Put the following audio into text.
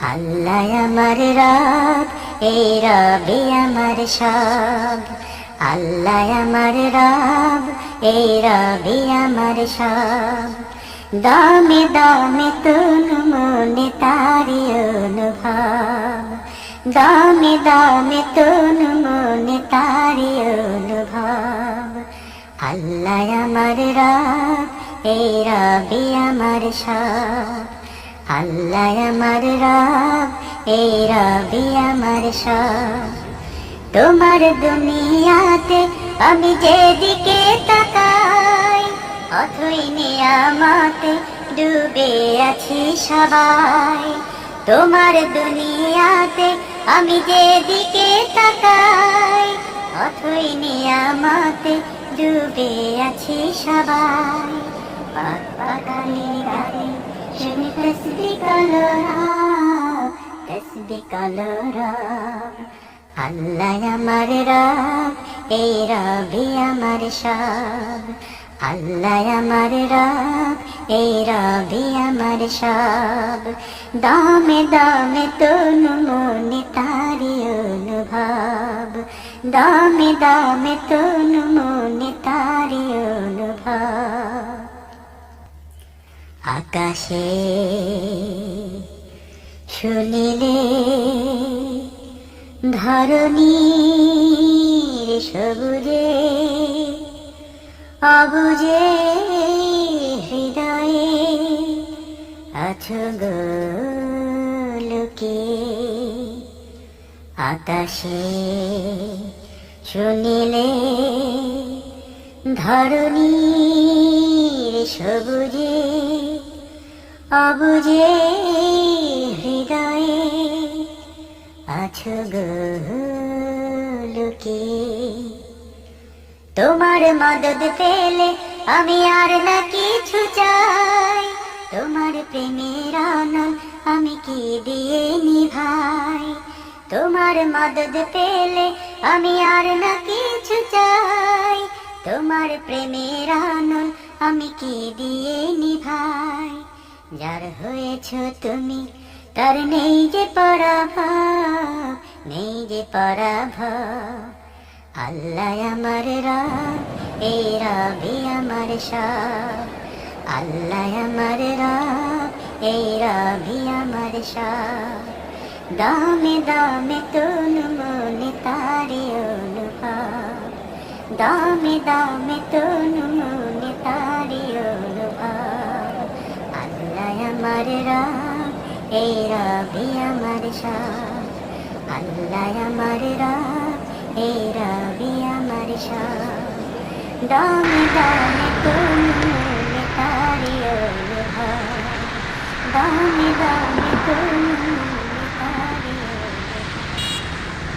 আল্লাহ আমার রব, এই রবি আমার সব। আল্লাহ আমার রব, এই রবি আমার সব। দামে দামে তন মনে তারি অনুভব, দামে দামে তন মনে তারি অনুভব। আল্লাহ আমার রব, এই রবি আমার সব। আল্লাহ আমার রব, এই রবি আমার সব। তোমার দুনিয়াতে আমি যেদিকে তাকাই, অথই নিয়ামতে ডুবে আছি সবাই। তোমার দুনিয়াতে আমি যেদিকে তাকাই, অথই নিয়ামতে ডুবে আছি সবাই। পাক পাখালি গায়ে শুনি তসবিহ কলরব, তসবিহ কলরব। আল্লাহ আমার রব, এই রবি আমার সব। আল্লাহ আমার রব, এই রবি আমার সব। দামে দামে তন মনে তারি অনুভব, দামে দামে তন মনে তারি অনুভব। আকাশে শুনিলে ধরণীর সবুজে, অবুজে হৃদয়ে আছো গো লুকিয়ে। আকাশে শুনিলে ধরণীর সবুজে, অবুজে হৃদয়ে আছো গো লুকিয়ে। তোমার মদদ পেলে আমি আর না কিছু চাই, তোমার প্রেমের আনল আমি কি দিয়ে নিভাই। তোমার মদদ পেলে আমি আর না কিছু চাই, তোমার প্রেমের আনল আমি কি দিয়ে নিভাই। যার হয়েছ তুমি তার নেই যে পরাভব, নেই যে পরাভব। আল্লাহ আমার রব, এই রবি আমার সব। আল্লাহ আমার রব, এই রবি আমার সব। দামে দামে তন মনে তারি অনুভব, দামে দামে তন মনে তারি অনুভব। আল্লাহ আমার রব, এই রবি আমার সব। আল্লাহ আমার রব, এই রবি আমার সব। দামে দামে তন মনে তারি অনুভব, দামে দামে তন